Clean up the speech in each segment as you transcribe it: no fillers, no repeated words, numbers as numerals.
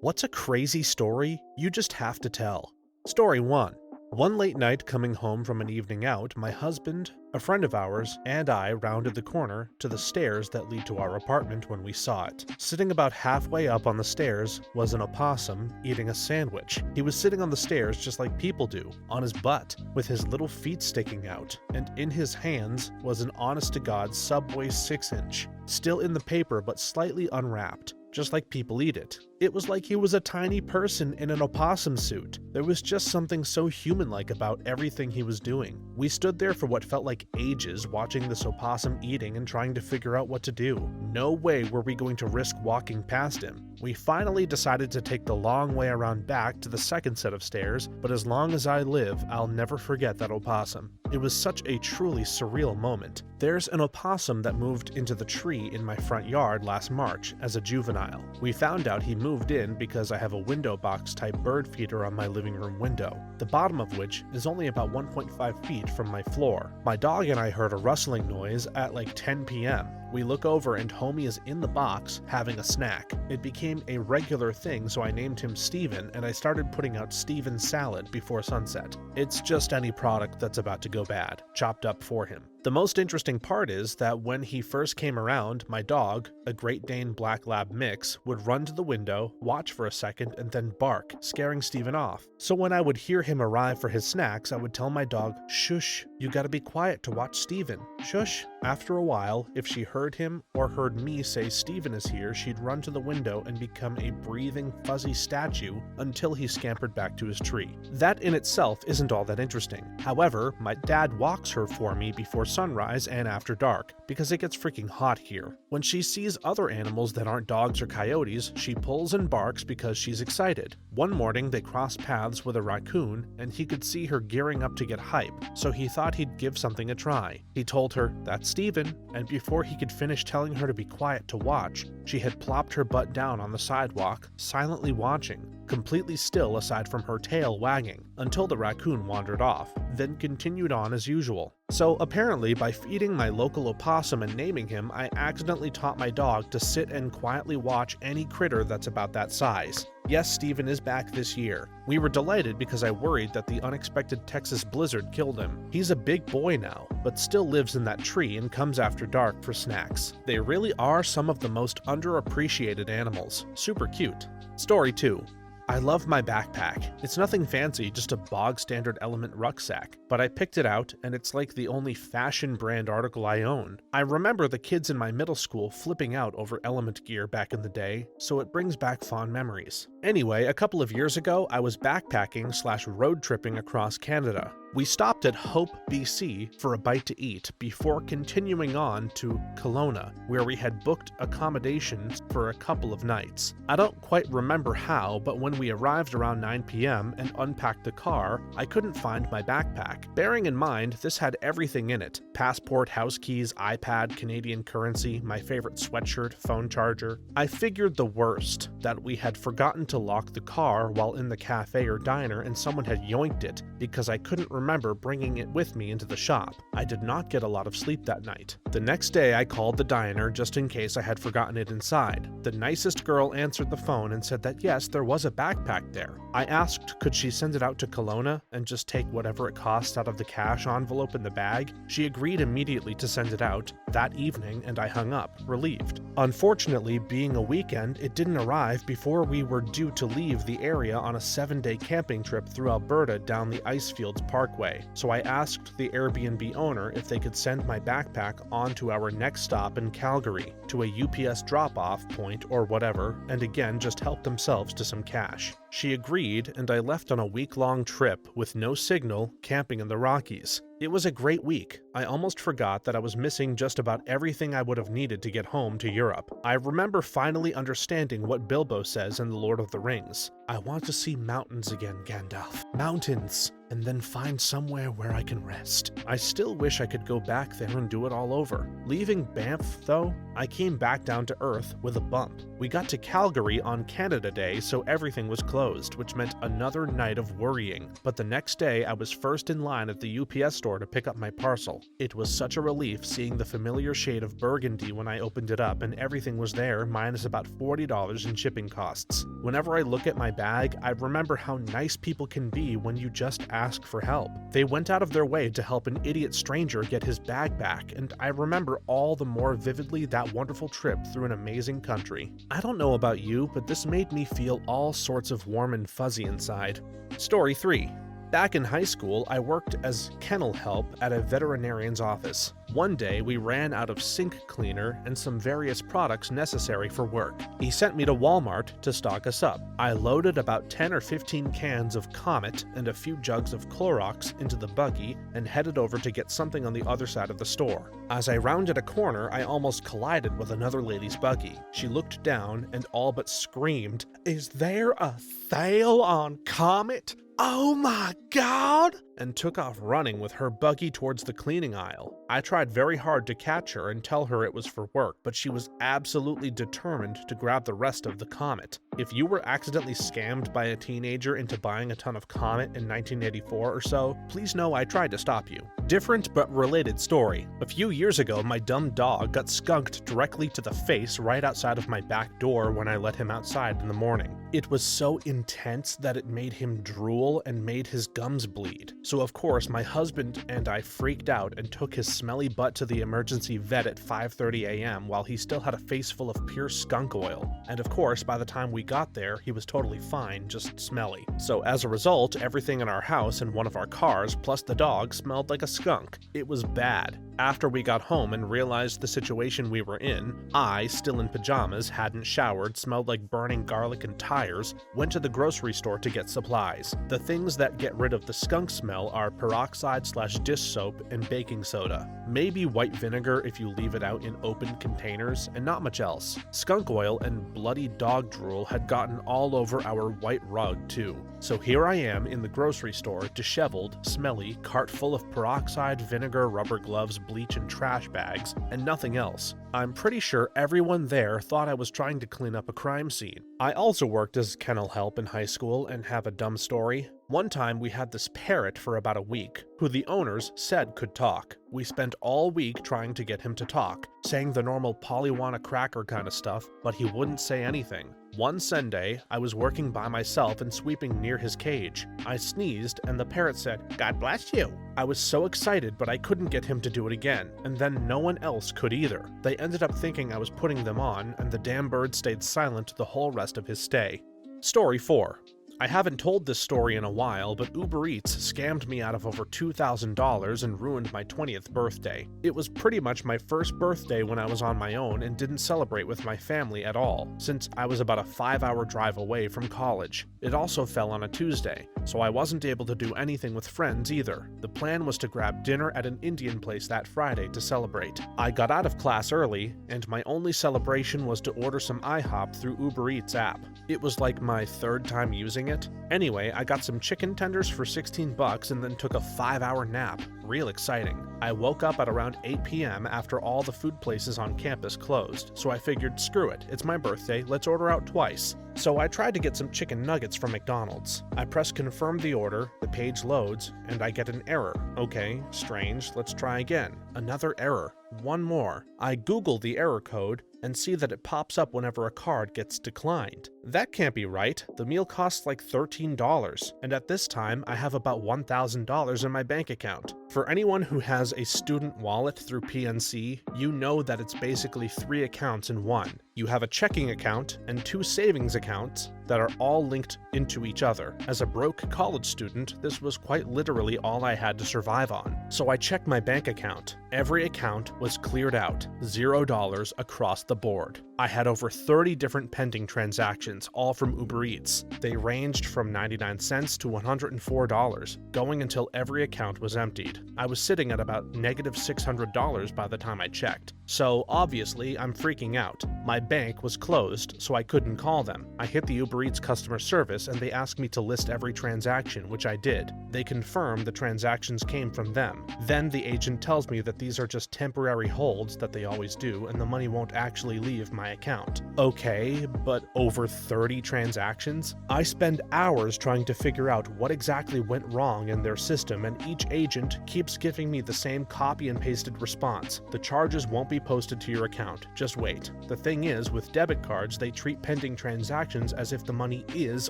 What's a crazy story you just have to tell? Story 1. One late night coming home from an evening out, my husband, a friend of ours, and I rounded the corner to the stairs that lead to our apartment when we saw it. Sitting about halfway up on the stairs was an opossum eating a sandwich. He was sitting on the stairs just like people do, on his butt, with his little feet sticking out, and in his hands was an honest-to-God Subway 6-inch, still in the paper but slightly unwrapped, just like people eat it. It was like he was a tiny person in an opossum suit. There was just something so human-like about everything he was doing. We stood there for what felt like ages watching this opossum eating and trying to figure out what to do. No way were we going to risk walking past him. We finally decided to take the long way around back to the second set of stairs, but as long as I live, I'll never forget that opossum. It was such a truly surreal moment. There's an opossum that moved into the tree in my front yard last March as a juvenile. We found out he moved in because I have a window box type bird feeder on my living room window, the bottom of which is only about 1.5 feet from my floor. My dog and I heard a rustling noise at like 10 p.m. We look over and Homie is in the box having a snack. It became a regular thing, so I named him Steven, and I started putting out Steven salad before sunset. It's just any product that's about to go bad, chopped up for him. The most interesting part is that when he first came around, my dog, a Great Dane Black Lab mix, would run to the window, watch for a second, and then bark, scaring Steven off. So when I would hear him arrive for his snacks, I would tell my dog, "Shush, you gotta be quiet to watch Steven. Shush." After a while, if she heard him or heard me say Steven is here, she'd run to the window and become a breathing, fuzzy statue until he scampered back to his tree. That in itself isn't all that interesting. However, my dad walks her for me before sunrise and after dark, because it gets freaking hot here. When she sees other animals that aren't dogs or coyotes, she pulls and barks because she's excited. One morning, they crossed paths with a raccoon, and he could see her gearing up to get hype, so he thought he'd give something a try. He told her, "That's Steven," and before he could finish telling her to be quiet to watch, she had plopped her butt down on the sidewalk, silently watching, completely still aside from her tail wagging, until the raccoon wandered off, then continued on as usual. So apparently, by feeding my local opossum and naming him, I accidentally taught my dog to sit and quietly watch any critter that's about that size. Yes, Steven is back this year. We were delighted because I worried that the unexpected Texas blizzard killed him. He's a big boy now, but still lives in that tree and comes after dark for snacks. They really are some of the most underappreciated animals. Super cute. Story 2. I love my backpack. It's nothing fancy, just a bog-standard Element rucksack, but I picked it out and it's like the only fashion brand article I own. I remember the kids in my middle school flipping out over Element gear back in the day, so it brings back fond memories. Anyway, a couple of years ago, I was backpacking/road tripping across Canada. We stopped at Hope, BC for a bite to eat before continuing on to Kelowna, where we had booked accommodations for a couple of nights. I don't quite remember how, but when we arrived around 9 p.m. and unpacked the car, I couldn't find my backpack. Bearing in mind, this had everything in it: passport, house keys, iPad, Canadian currency, my favorite sweatshirt, phone charger. I figured the worst, that we had forgotten to lock the car while in the cafe or diner and someone had yoinked it because I couldn't remember bringing it with me into the shop. I did not get a lot of sleep that night. The next day I called the diner just in case I had forgotten it inside. The nicest girl answered the phone and said that yes, there was a backpack there. I asked could she send it out to Kelowna and just take whatever it cost out of the cash envelope in the bag. She agreed immediately to send it out that evening and I hung up, relieved. Unfortunately, being a weekend, it didn't arrive before we were due to leave the area on a 7-day camping trip through Alberta down the Icefields Parkway, so I asked the Airbnb owner if they could send my backpack on to our next stop in Calgary, to a UPS drop-off point or whatever, and again just help themselves to some cash. She agreed, and I left on a week-long trip with no signal, camping in the Rockies. It was a great week. I almost forgot that I was missing just about everything I would have needed to get home to Europe. I remember finally understanding what Bilbo says in The Lord of the Rings. "I want to see mountains again, Gandalf. Mountains! And then find somewhere where I can rest." I still wish I could go back there and do it all over. Leaving Banff, though, I came back down to earth with a bump. We got to Calgary on Canada Day, so everything was closed. closed, which meant another night of worrying. But the next day, I was first in line at the UPS store to pick up my parcel. It was such a relief seeing the familiar shade of burgundy when I opened it up, and everything was there, minus about $40 in shipping costs. Whenever I look at my bag, I remember how nice people can be when you just ask for help. They went out of their way to help an idiot stranger get his bag back, and I remember all the more vividly that wonderful trip through an amazing country. I don't know about you, but this made me feel all sorts of warm and fuzzy inside. Story 3. Back in high school, I worked as kennel help at a veterinarian's office. One day, we ran out of sink cleaner and some various products necessary for work. He sent me to Walmart to stock us up. I loaded about 10 or 15 cans of Comet and a few jugs of Clorox into the buggy and headed over to get something on the other side of the store. As I rounded a corner, I almost collided with another lady's buggy. She looked down and all but screamed, "Is there a sale on Comet? Oh my God!" and took off running with her buggy towards the cleaning aisle. I tried very hard to catch her and tell her it was for work, but she was absolutely determined to grab the rest of the Comet. If you were accidentally scammed by a teenager into buying a ton of Comet in 1984 or so, please know I tried to stop you. Different but related story. A few years ago, my dumb dog got skunked directly to the face right outside of my back door when I let him outside in the morning. It was so intense that it made him drool and made his gums bleed. So of course, my husband and I freaked out and took his smelly butt to the emergency vet at 5:30 a.m. while he still had a face full of pure skunk oil. And of course, by the time we got there, he was totally fine, just smelly. So as a result, everything in our house and one of our cars, plus the dog, smelled like a skunk. It was bad. After we got home and realized the situation we were in, I, still in pajamas, hadn't showered, smelled like burning garlic and tires, went to the grocery store to get supplies. The things that get rid of the skunk smell are peroxide/dish soap and baking soda. Maybe white vinegar if you leave it out in open containers, and not much else. Skunk oil and bloody dog drool had gotten all over our white rug too. So here I am in the grocery store, disheveled, smelly, cart full of peroxide, vinegar, rubber gloves, bleach, and trash bags, and nothing else. I'm pretty sure everyone there thought I was trying to clean up a crime scene. I also worked as kennel help in high school and have a dumb story. One time we had this parrot for about a week, who the owners said could talk. We spent all week trying to get him to talk, saying the normal Pollyanna cracker kind of stuff, but he wouldn't say anything. One Sunday, I was working by myself and sweeping near his cage. I sneezed, and the parrot said, "God bless you." I was so excited, but I couldn't get him to do it again, and then no one else could either. They ended up thinking I was putting them on, and the damn bird stayed silent the whole rest of his stay. Story 4. I haven't told this story in a while, but Uber Eats scammed me out of over $2,000 and ruined my 20th birthday. It was pretty much my first birthday when I was on my own and didn't celebrate with my family at all, since I was about a 5-hour drive away from college. It also fell on a Tuesday, so I wasn't able to do anything with friends either. The plan was to grab dinner at an Indian place that Friday to celebrate. I got out of class early, and my only celebration was to order some IHOP through Uber Eats app. It was like my third time using it. Anyway, I got some chicken tenders for $16 and then took a 5-hour nap. Real exciting. I woke up at around 8 p.m. after all the food places on campus closed, so I figured, screw it, it's my birthday, let's order out twice. So I tried to get some chicken nuggets from McDonald's. I press confirm the order, the page loads, and I get an error. Okay, strange, let's try again. Another error. One more. I Google the error code and see that it pops up whenever a card gets declined. That can't be right. The meal costs like $13, and at this time I have about $1,000 in my bank account. For anyone who has a student wallet through PNC, you know that it's basically 3 accounts in one. You have a checking account and 2 savings accounts that are all linked into each other. As a broke college student, this was quite literally all I had to survive on. So I checked my bank account. Every account was cleared out, $0 across the board. I had over 30 different pending transactions, all from Uber Eats. They ranged from 99 cents to $104, going until every account was emptied. I was sitting at about negative $600 by the time I checked. So obviously, I'm freaking out. My bank was closed, so I couldn't call them. I hit the Uber Eats customer service and they asked me to list every transaction, which I did. They confirmed the transactions came from them. Then the agent tells me that these are just temporary holds that they always do and the money won't actually leave my account. Okay, but over 30 transactions? I spend hours trying to figure out what exactly went wrong in their system, and each agent keeps giving me the same copy and pasted response. The charges won't be posted to your account, just wait. The thing is, with debit cards, they treat pending transactions as if the money is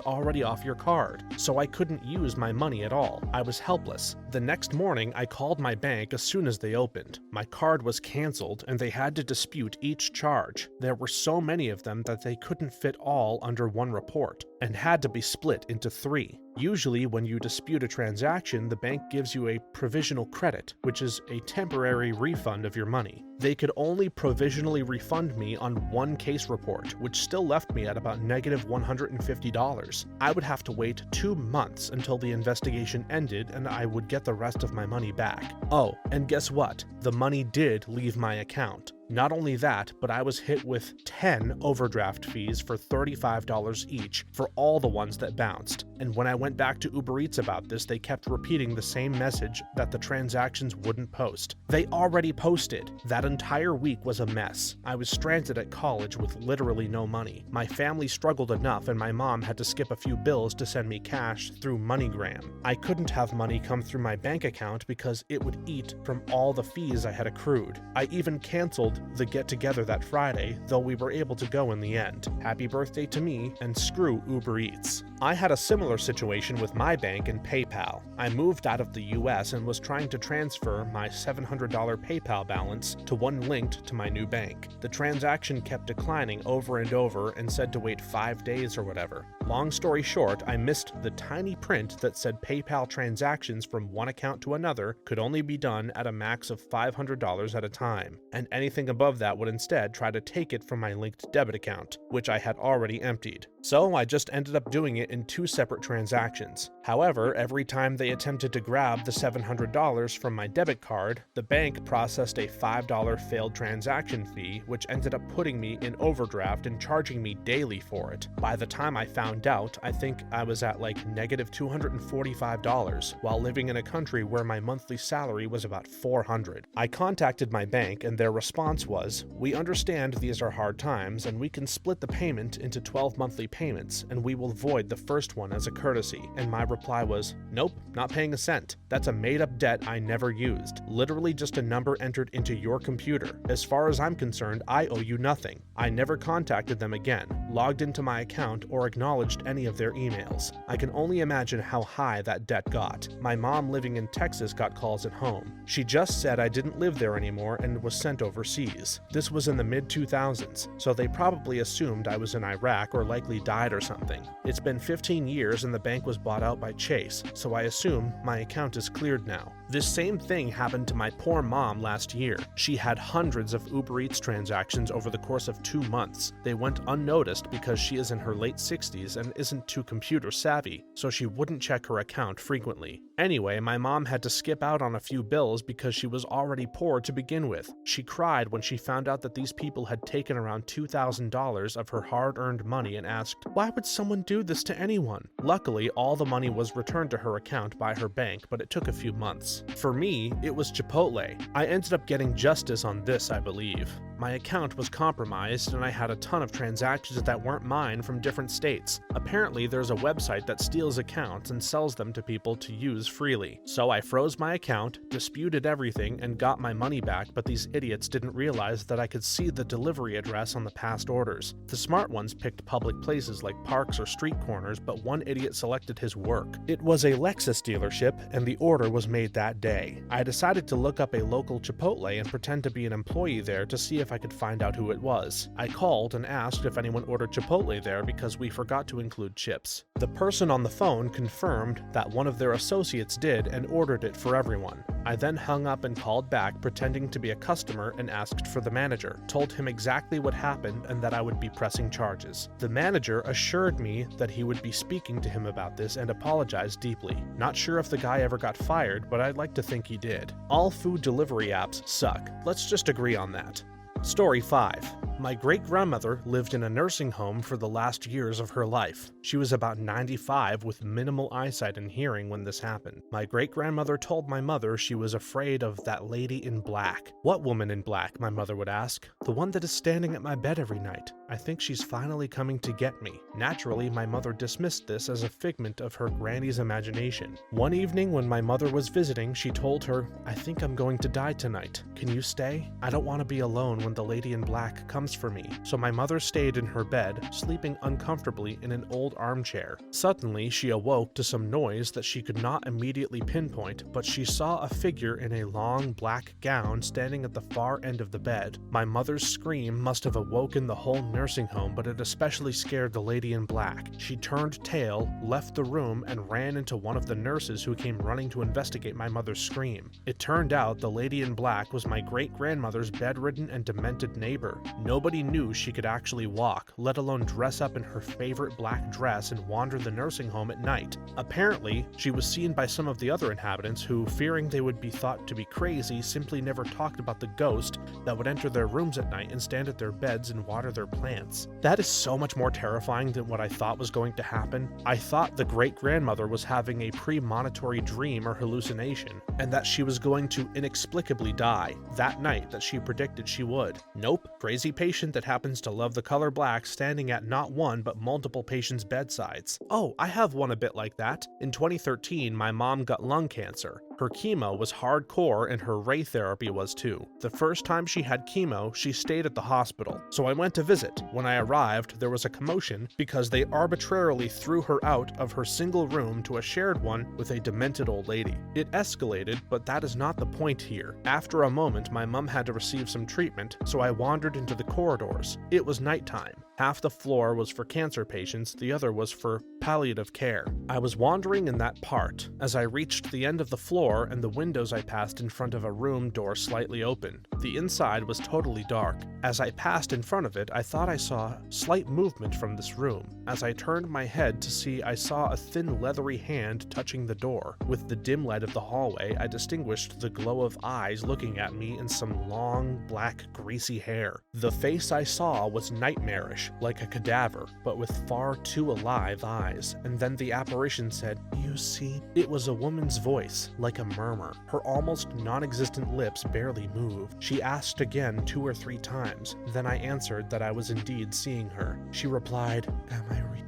already off your card, so I couldn't use my money at all. I was helpless. The next morning, I called my bank as soon as they opened. My card was canceled and they had to dispute each charge. There were so many of them that they couldn't fit all under one report and had to be split into 3. Usually, when you dispute a transaction, the bank gives you a provisional credit, which is a temporary refund of your money. They could only provisionally refund me on one case report, which still left me at about negative $150. I would have to wait 2 months until the investigation ended and I would get the rest of my money back. Oh, and guess what? The money did leave my account. Not only that, but I was hit with 10 overdraft fees for $35 each for all the ones that bounced. And when I went back to Uber Eats about this, they kept repeating the same message that the transactions wouldn't post. They already posted. That entire week was a mess. I was stranded at college with literally no money. My family struggled enough and my mom had to skip a few bills to send me cash through MoneyGram. I couldn't have money come through my bank account because it would eat from all the fees I had accrued. I even canceled the get-together that Friday, though we were able to go in the end. Happy birthday to me, and screw Uber Eats. I had a similar situation with my bank and PayPal. I moved out of the US and was trying to transfer my $700 PayPal balance to one linked to my new bank. The transaction kept declining over and over and said to wait 5 days or whatever. Long story short, I missed the tiny print that said PayPal transactions from one account to another could only be done at a max of $500 at a time, and anything above that would instead try to take it from my linked debit account, which I had already emptied. So I just ended up doing it in 2 separate transactions. However, every time they attempted to grab the $700 from my debit card, the bank processed a $5 failed transaction fee, which ended up putting me in overdraft and charging me daily for it. By the time I found out, I think I was at like negative $245 while living in a country where my monthly salary was about $400. I contacted my bank and their response was, "We understand these are hard times and we can split the payment into 12 monthly payments and we will void the first one as a courtesy." And my reply was, "Nope, not paying a cent. That's a made-up debt I never used. Literally just a number entered into your computer. As far as I'm concerned, I owe you nothing." I never contacted them again, logged into my account, or acknowledged any of their emails. I can only imagine how high that debt got. My mom living in Texas got calls at home. She just said I didn't live there anymore and was sent overseas. This was in the mid-2000s, so they probably assumed I was in Iraq or likely died or something. It's been 15 years and the bank was bought out by Chase, so I assume my account is cleared now. This same thing happened to my poor mom last year. She had hundreds of Uber Eats transactions over the course of 2 months. They went unnoticed because she is in her late 60s and isn't too computer savvy, so she wouldn't check her account frequently. Anyway, my mom had to skip out on a few bills because she was already poor to begin with. She cried when she found out that these people had taken around $2,000 of her hard-earned money and asked, "Why would someone do this to anyone?" Luckily, all the money was returned to her account by her bank, but it took a few months. For me, it was Chipotle. I ended up getting justice on this, I believe. My account was compromised and I had a ton of transactions that weren't mine from different states. Apparently, there's a website that steals accounts and sells them to people to use freely. So I froze my account, disputed everything, and got my money back, but these idiots didn't realize that I could see the delivery address on the past orders. The smart ones picked public places like parks or street corners, but one idiot selected his work. It was a Lexus dealership, and the order was made that day. I decided to look up a local Chipotle and pretend to be an employee there to see if I could find out who it was. I called and asked if anyone ordered Chipotle there because we forgot to include chips. The person on the phone confirmed that one of their associates did and ordered it for everyone. I then hung up and called back pretending to be a customer and asked for the manager, told him exactly what happened and that I would be pressing charges. The manager assured me that he would be speaking to him about this and apologized deeply. Not sure if the guy ever got fired, but I'd like to think he did. All food delivery apps suck. Let's just agree on that. Story 5. My great-grandmother lived in a nursing home for the last years of her life. She was about 95 with minimal eyesight and hearing when this happened. My great-grandmother told my mother she was afraid of that lady in black. "What woman in black?" my mother would ask. "The one that is standing at my bed every night. I think she's finally coming to get me." Naturally, my mother dismissed this as a figment of her granny's imagination. One evening when my mother was visiting, she told her, "I think I'm going to die tonight. Can you stay? I don't want to be alone when the lady in black comes for me." So my mother stayed in her bed, sleeping uncomfortably in an old armchair. Suddenly, she awoke to some noise that she could not immediately pinpoint, but she saw a figure in a long black gown standing at the far end of the bed. My mother's scream must have awoken the whole nursing home, but it especially scared the lady in black. She turned tail, left the room, and ran into one of the nurses who came running to investigate my mother's scream. It turned out the lady in black was my great-grandmother's bedridden and demented neighbor. Nobody knew she could actually walk, let alone dress up in her favorite black dress and wander the nursing home at night. Apparently, she was seen by some of the other inhabitants who, fearing they would be thought to be crazy, simply never talked about the ghost that would enter their rooms at night and stand at their beds and water their plants. That is so much more terrifying than what I thought was going to happen. I thought the great-grandmother was having a premonitory dream or hallucination, and that she was going to inexplicably die that night that she predicted she would. Nope, crazy patient that happens to love the color black standing at not one but multiple patients' bedsides. Oh, I have one a bit like that. In 2013, my mom got lung cancer. Her chemo was hardcore and her ray therapy was too. The first time she had chemo, she stayed at the hospital, so I went to visit. When I arrived, there was a commotion because they arbitrarily threw her out of her single room to a shared one with a demented old lady. It escalated, but that is not the point here. After a moment, my mom had to receive some treatment, so I wandered into the corridors. It was nighttime. Half the floor was for cancer patients, the other was for palliative care. I was wandering in that part as I reached the end of the floor and the windows I passed in front of a room door slightly open. The inside was totally dark. As I passed in front of it, I thought I saw slight movement from this room. As I turned my head to see, I saw a thin leathery hand touching the door. With the dim light of the hallway, I distinguished the glow of eyes looking at me and some long, black, greasy hair. The face I saw was nightmarish, like a cadaver, but with far too alive eyes. And then the apparition said, "You see?" It was a woman's voice, like a murmur. Her almost non-existent lips barely moved. She asked again 2 or 3 times. Then I answered that I was indeed seeing her. She replied,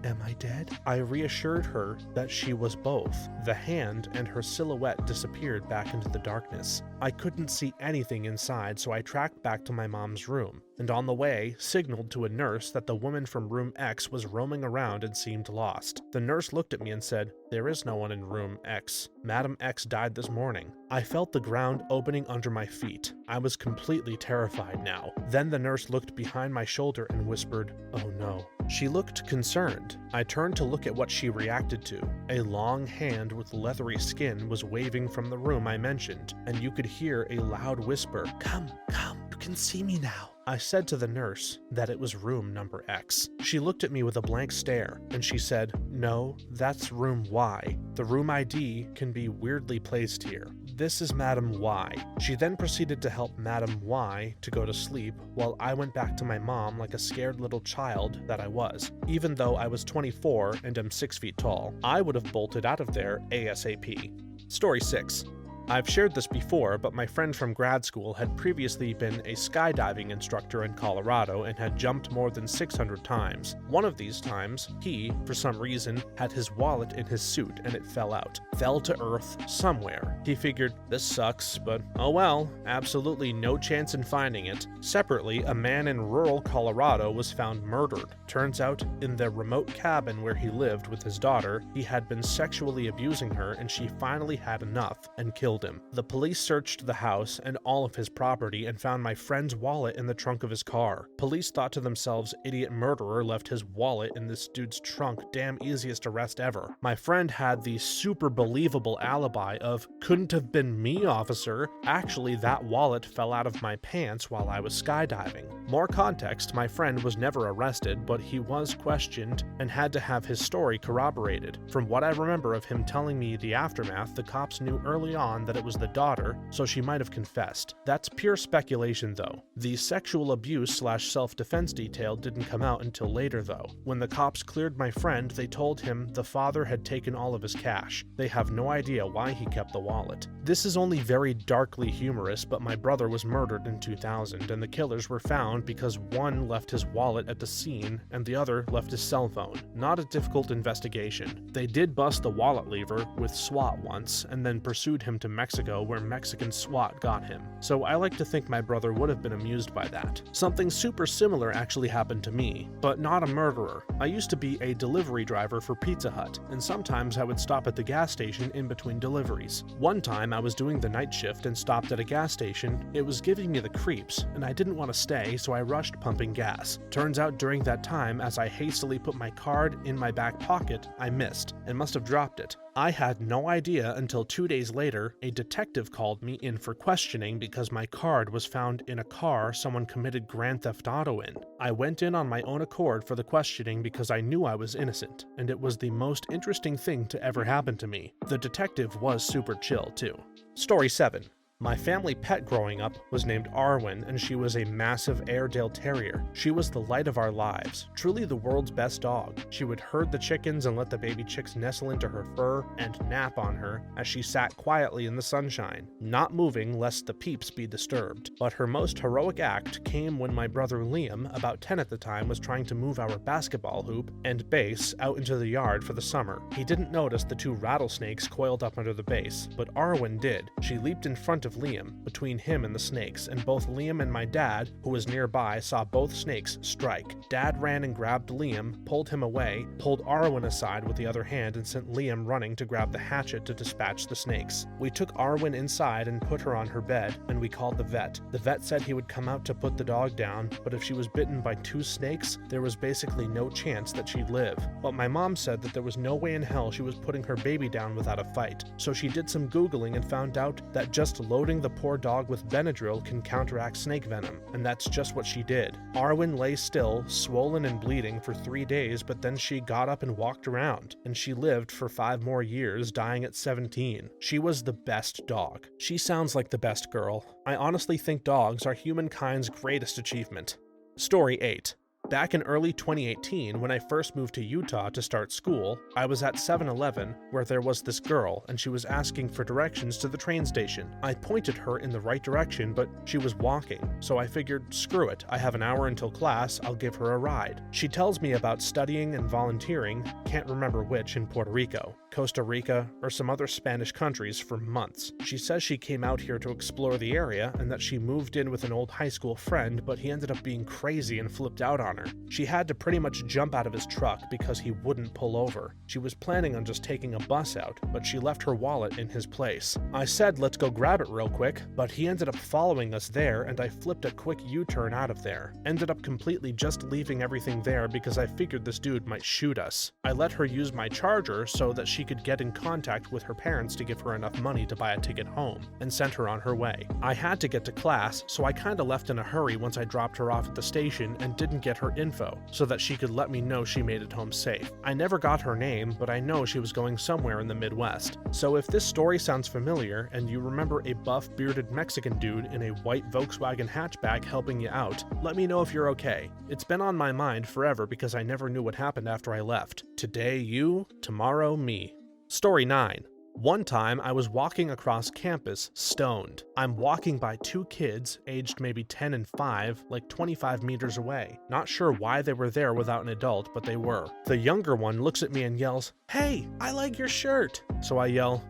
Am I dead?" I reassured her that she was both. The hand and her silhouette disappeared back into the darkness. I couldn't see anything inside, so I tracked back to my mom's room, and on the way, signaled to a nurse that the woman from room X was roaming around and seemed lost. The nurse looked at me and said, "There is no one in room X. Madam X died this morning." I felt the ground opening under my feet. I was completely terrified now. Then the nurse looked behind my shoulder and whispered, "Oh no." She looked concerned. I turned to look at what she reacted to. A long hand with leathery skin was waving from the room I mentioned, and you could hear a loud whisper, "Come, you can see me now." I said to the nurse that it was room number X. She looked at me with a blank stare, and she said, "No, that's room Y. The room ID can be weirdly placed here. This is Madam Y." She then proceeded to help Madam Y to go to sleep, while I went back to my mom like a scared little child that I was. Even though I was 24 and am 6 feet tall, I would have bolted out of there ASAP. Story 6. I've shared this before, but my friend from grad school had previously been a skydiving instructor in Colorado and had jumped more than 600 times. One of these times, he, for some reason, had his wallet in his suit and it fell out. Fell to earth somewhere. He figured, this sucks, but oh well, absolutely no chance in finding it. Separately, a man in rural Colorado was found murdered. Turns out, in the remote cabin where he lived with his daughter, he had been sexually abusing her and she finally had enough and killed him. The police searched the house and all of his property and found my friend's wallet in the trunk of his car. Police thought to themselves, idiot murderer left his wallet in this dude's trunk, damn easiest arrest ever. My friend had the super believable alibi of, couldn't have been me, officer. Actually, that wallet fell out of my pants while I was skydiving. More context, my friend was never arrested, but he was questioned and had to have his story corroborated. From what I remember of him telling me the aftermath, the cops knew early on that it was the daughter, so she might have confessed. That's pure speculation though. The sexual abuse/self-defense detail didn't come out until later though. When the cops cleared my friend, they told him the father had taken all of his cash. They have no idea why he kept the wallet. This is only very darkly humorous, but my brother was murdered in 2000 and the killers were found because one left his wallet at the scene and the other left his cell phone. Not a difficult investigation. They did bust the wallet lever with SWAT once and then pursued him to Mexico where Mexican SWAT got him. So I like to think my brother would have been amused by that. Something super similar actually happened to me, but not a murderer. I used to be a delivery driver for Pizza Hut, and sometimes I would stop at the gas station in between deliveries. One time I was doing the night shift and stopped at a gas station. It was giving me the creeps, and I didn't want to stay, so I rushed pumping gas. Turns out during that time, as I hastily put my card in my back pocket, I missed, and must have dropped it. I had no idea until 2 days later, a detective called me in for questioning because my card was found in a car someone committed Grand Theft Auto in. I went in on my own accord for the questioning because I knew I was innocent, and it was the most interesting thing to ever happen to me. The detective was super chill too. Story 7. My family pet growing up was named Arwen, and she was a massive Airedale Terrier. She was the light of our lives, truly the world's best dog. She would herd the chickens and let the baby chicks nestle into her fur and nap on her as she sat quietly in the sunshine, not moving lest the peeps be disturbed. But her most heroic act came when my brother Liam, about 10 at the time, was trying to move our basketball hoop and base out into the yard for the summer. He didn't notice the 2 rattlesnakes coiled up under the base, but Arwen did. She leaped in front of Liam, between him and the snakes, and both Liam and my dad, who was nearby, saw both snakes strike. Dad ran and grabbed Liam, pulled him away, pulled Arwen aside with the other hand, and sent Liam running to grab the hatchet to dispatch the snakes. We took Arwen inside and put her on her bed, and we called the vet. The vet said he would come out to put the dog down, but if she was bitten by 2 snakes, there was basically no chance that she'd live. But my mom said that there was no way in hell she was putting her baby down without a fight, so she did some Googling and found out that just loading the poor dog with Benadryl can counteract snake venom, and that's just what she did. Arwen lay still, swollen and bleeding for 3 days, but then she got up and walked around, and she lived for 5 more years, dying at 17. She was the best dog. She sounds like the best girl. I honestly think dogs are humankind's greatest achievement. Story 8. Back in early 2018, when I first moved to Utah to start school, I was at 7-Eleven where there was this girl and she was asking for directions to the train station. I pointed her in the right direction, but she was walking, so I figured, screw it, I have an hour until class, I'll give her a ride. She tells me about studying and volunteering, can't remember which, in Puerto Rico, Costa Rica, or some other Spanish countries for months. She says she came out here to explore the area and that she moved in with an old high school friend, but he ended up being crazy and flipped out on her. She had to pretty much jump out of his truck because he wouldn't pull over. She was planning on just taking a bus out, but she left her wallet in his place. I said let's go grab it real quick, but he ended up following us there and I flipped a quick U-turn out of there. Ended up completely just leaving everything there because I figured this dude might shoot us. I let her use my charger so that she could get in contact with her parents to give her enough money to buy a ticket home, and sent her on her way. I had to get to class, so I kinda left in a hurry once I dropped her off at the station and didn't get her info, so that she could let me know she made it home safe. I never got her name, but I know she was going somewhere in the Midwest. So if this story sounds familiar, and you remember a buff bearded Mexican dude in a white Volkswagen hatchback helping you out, let me know if you're okay. It's been on my mind forever because I never knew what happened after I left. Today you, tomorrow me. Story 9. One time, I was walking across campus, stoned. I'm walking by 2 kids, aged maybe 10 and 5, like 25 meters away. Not sure why they were there without an adult, but they were. The younger one looks at me and yells, "Hey, I like your shirt." So I yell,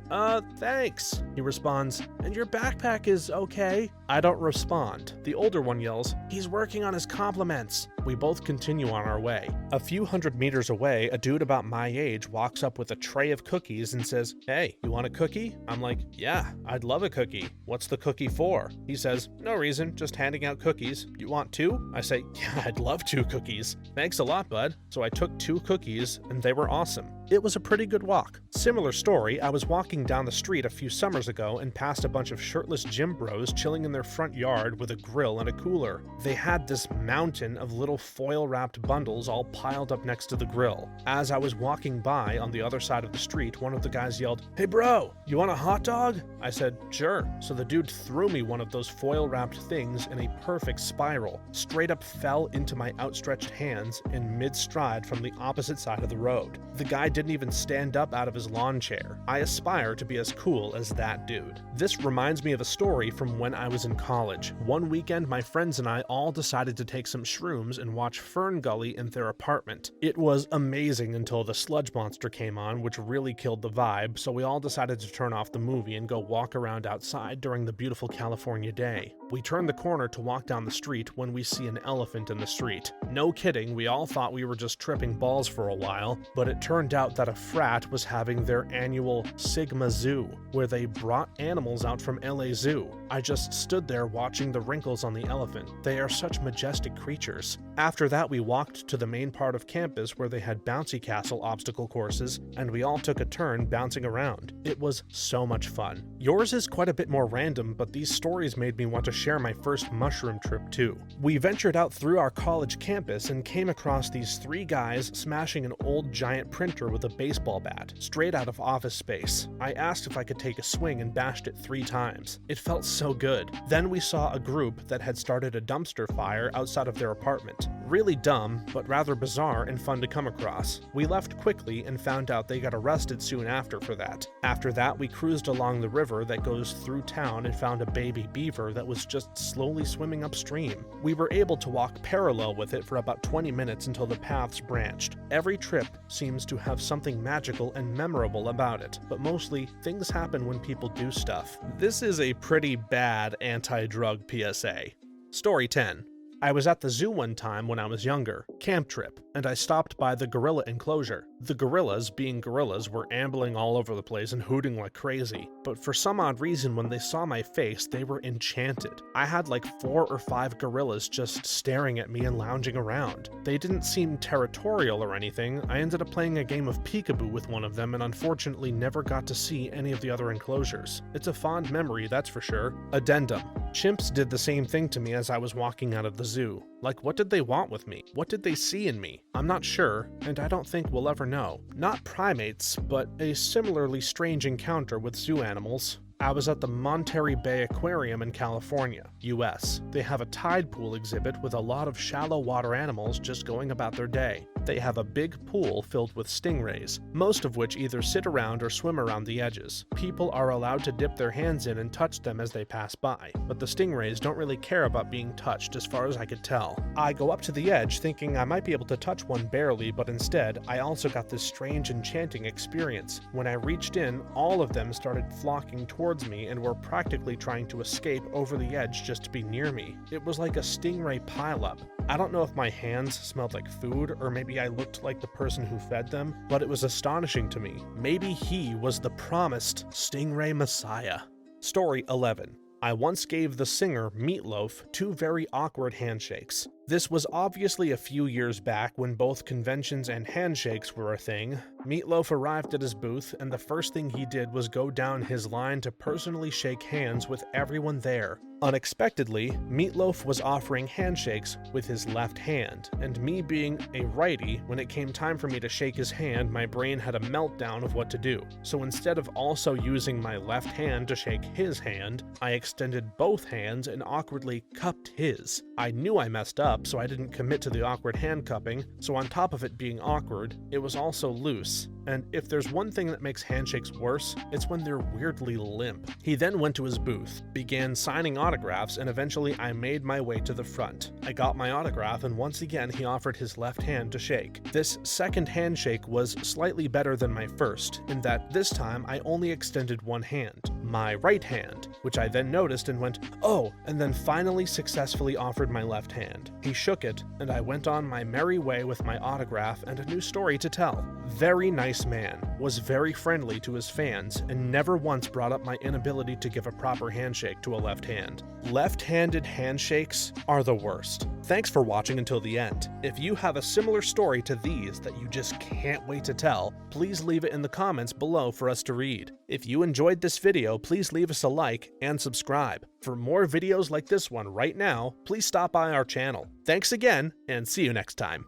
thanks." He responds, "And your backpack is okay." I don't respond. The older one yells, "He's working on his compliments." We both continue on our way. A few hundred meters away, a dude about my age walks up with a tray of cookies and says, "Hey, you want a cookie?" I'm like, "Yeah, I'd love a cookie. What's the cookie for?" He says, "No reason, just handing out cookies. You want 2? I say, "Yeah, I'd love 2 cookies." "Thanks a lot, bud." So I took 2 cookies, and they were awesome. It was a pretty good walk. Similar story, I was walking down the street a few summers ago and passed a bunch of shirtless gym bros chilling in their front yard with a grill and a cooler. They had this mountain of little foil-wrapped bundles all piled up next to the grill. As I was walking by on the other side of the street, one of the guys yelled, "Hey bro, you want a hot dog?" I said, "Sure." So the dude threw me one of those foil-wrapped things in a perfect spiral, straight up fell into my outstretched hands in mid-stride from the opposite side of the road. The guy didn't even stand up out of his lawn chair. I aspire to be as cool as that dude. This reminds me of a story from when I was in college. One weekend, my friends and I all decided to take some shrooms and watch Fern Gully in their apartment. It was amazing until the sludge monster came on, which really killed the vibe, so we all decided to turn off the movie and go walk around outside during the beautiful California day. We turned the corner to walk down the street when we see an elephant in the street. No kidding, we all thought we were just tripping balls for a while, but it turned out that a frat was having their annual Sigma Zoo, where they brought animals out from LA Zoo. I just stood there watching the wrinkles on the elephant. They are such majestic creatures. After that, we walked to the main part of campus where they had bouncy castle obstacle courses, and we all took a turn bouncing around. It was so much fun. Yours is quite a bit more random, but these stories made me want to share my first mushroom trip too. We ventured out through our college campus and came across these three guys smashing an old giant printer with a baseball bat, straight out of Office Space. I asked if I could take a swing and bashed it 3 times. It felt so good. Then we saw a group that had started a dumpster fire outside of their apartment. Really dumb, but rather bizarre and fun to come across. We left quickly and found out they got arrested soon after for that. After that, we cruised along the river that goes through town and found a baby beaver that was just slowly swimming upstream. We were able to walk parallel with it for about 20 minutes until the paths branched. Every trip seems to have something magical and memorable about it, but mostly things happen when people do stuff. This is a pretty bad anti-drug PSA. Story 10. I was at the zoo one time when I was younger, camp trip, and I stopped by the gorilla enclosure. The gorillas, being gorillas, were ambling all over the place and hooting like crazy, but for some odd reason when they saw my face, they were enchanted. I had like 4 or 5 gorillas just staring at me and lounging around. They didn't seem territorial or anything. I ended up playing a game of peekaboo with one of them and unfortunately never got to see any of the other enclosures. It's a fond memory, that's for sure. Addendum. Chimps did the same thing to me as I was walking out of the zoo. Like, what did they want with me? What did they see in me? I'm not sure, and I don't think we'll ever know. Not primates, but a similarly strange encounter with zoo animals. I was at the Monterey Bay Aquarium in California, US. They have a tide pool exhibit with a lot of shallow water animals just going about their day. They have a big pool filled with stingrays, most of which either sit around or swim around the edges. People are allowed to dip their hands in and touch them as they pass by, but the stingrays don't really care about being touched as far as I could tell. I go up to the edge thinking I might be able to touch one barely, but instead, I also got this strange enchanting experience. When I reached in, all of them started flocking towards me and were practically trying to escape over the edge just to be near me. It was like a stingray pileup. I don't know if my hands smelled like food or maybe I looked like the person who fed them, but it was astonishing to me. Maybe he was the promised stingray messiah. Story 11. I once gave the singer Meatloaf 2 very awkward handshakes. This was obviously a few years back when both conventions and handshakes were a thing. Meatloaf arrived at his booth, and the first thing he did was go down his line to personally shake hands with everyone there. Unexpectedly, Meatloaf was offering handshakes with his left hand, and me being a righty, when it came time for me to shake his hand, my brain had a meltdown of what to do. So instead of also using my left hand to shake his hand, I extended both hands and awkwardly cupped his. I knew I messed up, so I didn't commit to the awkward hand cupping, so on top of it being awkward, it was also loose. And if there's one thing that makes handshakes worse, it's when they're weirdly limp. He then went to his booth, began signing autographs, and eventually I made my way to the front. I got my autograph, and once again he offered his left hand to shake. This second handshake was slightly better than my first, in that this time I only extended one hand, my right hand, which I then noticed and went, "Oh," and then finally successfully offered my left hand. He shook it, and I went on my merry way with my autograph and a new story to tell. Very nice man, was very friendly to his fans, and never once brought up my inability to give a proper handshake to a left hand. Left-handed handshakes are the worst. Thanks for watching until the end. If you have a similar story to these that you just can't wait to tell, please leave it in the comments below for us to read. If you enjoyed this video, please leave us a like and subscribe. For more videos like this one right now, please stop by our channel. Thanks again, and see you next time.